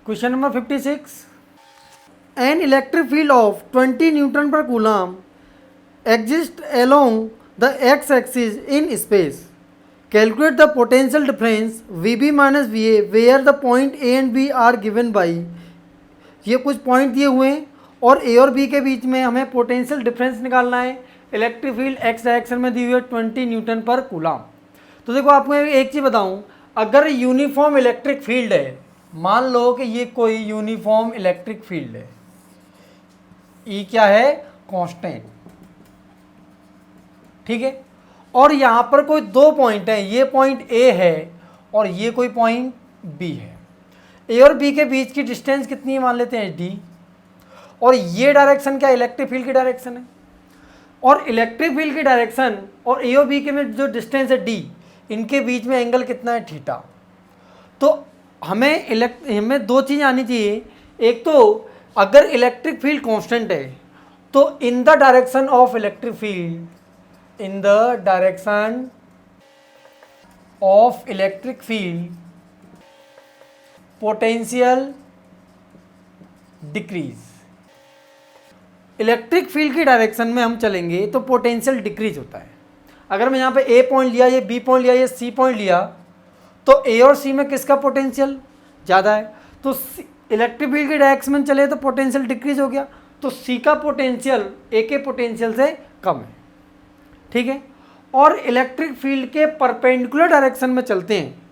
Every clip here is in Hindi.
Question number 56, an electric field of 20 newton per coulomb exist along the x axis in space. Calculate the potential difference Vb minus Va where the point A and B are given by, ये कुछ पॉइंट दिए हुए हैं और ए और बी के बीच में हमें पोटेंशियल डिफरेंस निकालना है। इलेक्ट्रिक फील्ड एक्स डायरेक्शन में दी हुई है 20 न्यूटन पर कूलम। तो देखो आपको एक चीज़ बताऊं, अगर यूनिफॉर्म इलेक्ट्रिक फील्ड है, मान लो कि ये कोई यूनिफॉर्म इलेक्ट्रिक फील्ड है, ई क्या है, कांस्टेंट, ठीक है, और यहाँ पर कोई दो पॉइंट हैं, ये पॉइंट ए है और ये कोई पॉइंट बी है। ए और बी के बीच की डिस्टेंस कितनी है, मान लेते हैं डी, और ये डायरेक्शन क्या, इलेक्ट्रिक फील्ड की डायरेक्शन है, और इलेक्ट्रिक फील्ड की डायरेक्शन और ए और बी के में जो डिस्टेंस है डी, इनके बीच में एंगल कितना है, थीटा। तो हमें दो चीज़ आनी चाहिए, एक तो अगर इलेक्ट्रिक फील्ड कांस्टेंट है तो इन the direction of electric field, in the direction of electric field potential decrease। Electric field की डायरेक्शन में हम चलेंगे तो पोटेंशियल डिक्रीज होता है। अगर मैं यहाँ पे ए पॉइंट लिया, ये बी पॉइंट लिया, ये सी पॉइंट लिया, तो ए और सी में किसका पोटेंशियल ज़्यादा है, तो इलेक्ट्रिक फील्ड की डायरेक्शन में चले तो पोटेंशियल डिक्रीज हो गया, तो सी का पोटेंशियल ए के पोटेंशियल से कम है, ठीक है। और इलेक्ट्रिक फील्ड के परपेंडिकुलर डायरेक्शन में चलते हैं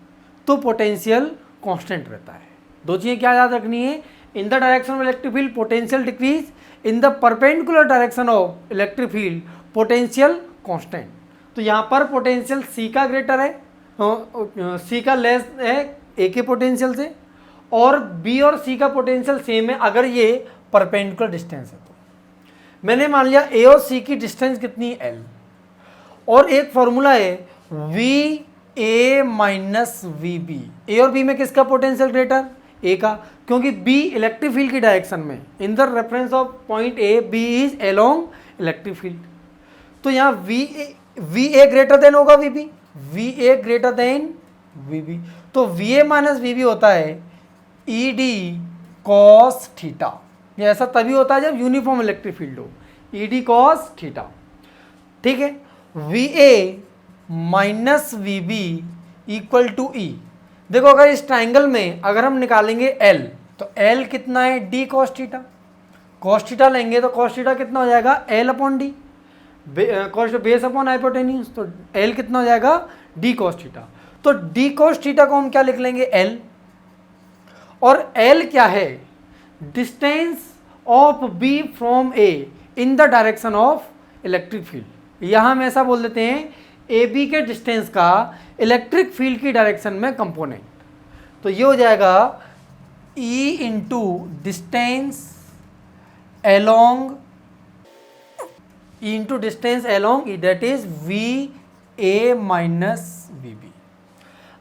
तो पोटेंशियल कांस्टेंट रहता है। दो चीज़ें क्या याद रखनी है, इन the direction of electric field potential decrease, in the perpendicular direction of electric field potential constant. तो यहाँ पर पोटेंशियल सी का ग्रेटर है, सी का लेस है ए के पोटेंशियल से, और बी और सी का पोटेंशियल सेम है अगर ये परपेंडिकुलर डिस्टेंस है। तो मैंने मान लिया ए और सी की डिस्टेंस कितनी है, एल, और एक फॉर्मूला है V A minus V B. A और बी में किसका पोटेंशियल ग्रेटर, ए का, क्योंकि बी इलेक्ट्रिक फील्ड की डायरेक्शन में, in the reference of point A B is along electric field. तो यहाँ वी ए ग्रेटर देन होगा V B, V A greater than V B, तो V A minus V B होता है ई डी कॉस थीटा। ये ऐसा तभी होता है जब यूनिफॉर्म इलेक्ट्रिक फील्ड हो, ई डी कॉस थीटा, ठीक है। V A minus V B equal to E. देखो अगर इस ट्राइंगल में अगर हम निकालेंगे एल, तो एल कितना है, D cos theta, cos theta लेंगे तो कॉस थीटा कितना हो जाएगा, L upon D, cos base upon hypotenuse, तो एल कितना हो जाएगा, डी कॉस थीटा। तो डी कॉस थीटा को हम क्या लिख लेंगे, एल, और एल क्या है, distance of B from A in the direction of electric field. यहाँ हम ऐसा बोल देते हैं ए बी के डिस्टेंस का इलेक्ट्रिक फील्ड की डायरेक्शन में कंपोनेंट। तो ये हो जाएगा E into distance along, E into distance along E, that is V A minus V B.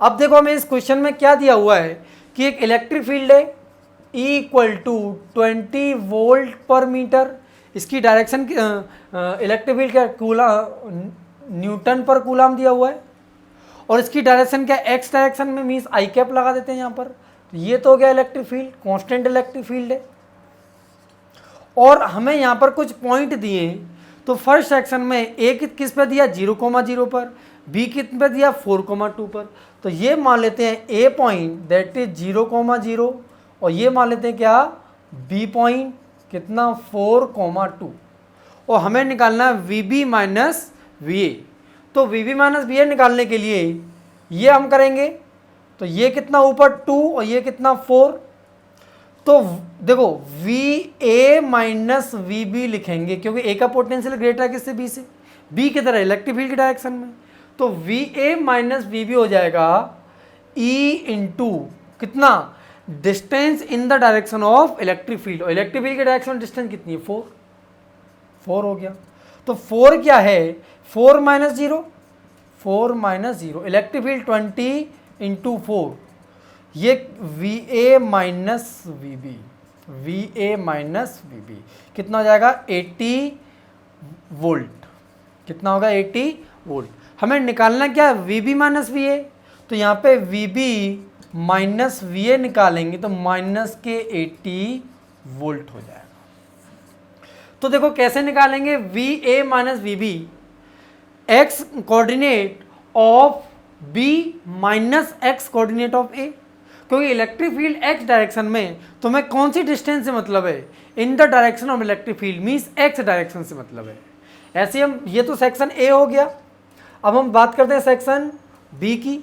अब देखो हमें इस क्वेश्चन में क्या दिया हुआ है कि एक इलेक्ट्रिक फील्ड है E इक्वल टू 20 वोल्ट पर मीटर, इसकी डायरेक्शन इलेक्ट्रिक फील्ड क्या, न्यूटन पर कूलम दिया हुआ है, और इसकी डायरेक्शन क्या, एक्स डायरेक्शन में, मीन्स आई कैप लगा देते हैं यहाँ पर। तो ये तो हो गया electric field, constant electric field है। और हमें यहाँ पर कुछ पॉइंट दिए, तो फर्स्ट सेक्शन में ए किस पे दिया, 0,0 पर, बी किस पे दिया, 4,2 पर। तो ये मान लेते हैं ए पॉइंट दैट इज 0,0, और ये मान लेते हैं क्या, बी पॉइंट कितना, 4,2, और हमें निकालना है V B minus V A. तो V B minus V A निकालने के लिए ये हम करेंगे, तो ये कितना ऊपर 2 और ये कितना 4, तो देखो V A minus V B लिखेंगे क्योंकि ए का पोटेंशियल ग्रेटर है किससे, बी से, बी की तरह इलेक्ट्रिक फील्ड की डायरेक्शन में। तो V A minus V B हो जाएगा ई इंटू कितना, distance in the direction of electric field, और इलेक्ट्रिक फील्ड की डायरेक्शन डिस्टेंस कितनी है, 4 हो गया। तो 4 क्या है, 4 minus 0, 4 minus 0, electric field 20 into 4, ये V A minus V B, V A minus V B कितना हो जाएगा, 80 वोल्ट, कितना होगा, 80 वोल्ट। हमें निकालना क्या, V B minus V A, तो यहाँ पे V B minus V A निकालेंगे तो माइनस के 80 वोल्ट हो जाएगा। तो देखो कैसे निकालेंगे, V A minus V B, X coordinate of B minus X coordinate of A, क्योंकि इलेक्ट्रिक फील्ड एक्स डायरेक्शन में, तो मैं कौन सी डिस्टेंस से मतलब है, इन the direction of electric field means x direction से मतलब है। ऐसे हम, ये तो सेक्शन ए हो गया। अब हम बात करते हैं सेक्शन बी की।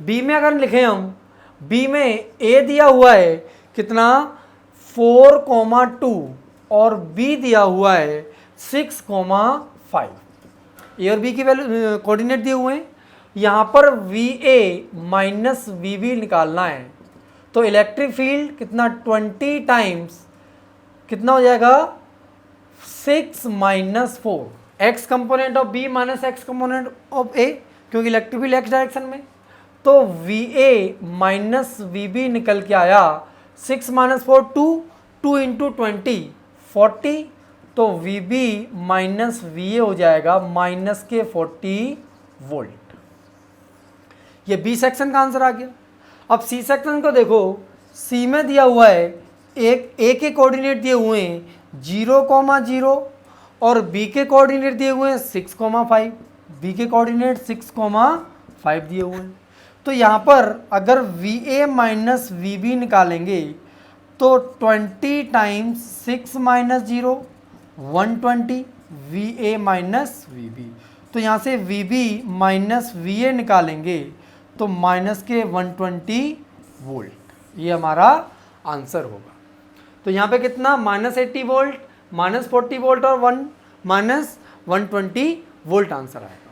बी में अगर लिखें हम, बी में ए दिया हुआ है कितना 4,2 और बी दिया हुआ है 6,5। ए और बी की वैल्यू कोऑर्डिनेट दिए हुए हैं। यहाँ पर V A minus V B निकालना है, तो इलेक्ट्रिक फील्ड कितना 20 टाइम्स कितना हो जाएगा 6 माइनस 4, X component of B minus X component of A, क्योंकि इलेक्ट्रिक फील्ड एक्स डायरेक्शन में। तो V A minus V B निकल के आया 6 माइनस 4 2 इंटू 20 40, तो V B minus V A हो जाएगा माइनस के 40 वोल्ट। ये बी सेक्शन का आंसर आ गया। अब सी सेक्शन को देखो, सी में दिया हुआ है एक ए के कोऑर्डिनेट दिए हुए हैं 0,0 और बी के कोऑर्डिनेट दिए हुए हैं 6,5, बी के कोऑर्डिनेट 6,5 दिए हुए हैं। तो यहाँ पर अगर V A minus V B निकालेंगे तो 20 times 6 minus 0 120 V A minus V B, तो यहाँ से V B minus V A निकालेंगे तो माइनस के 120 वोल्ट, ये हमारा आंसर होगा। तो यहाँ पे कितना माइनस 80 वोल्ट, माइनस 40 वोल्ट और माइनस 120 वोल्ट आंसर आएगा।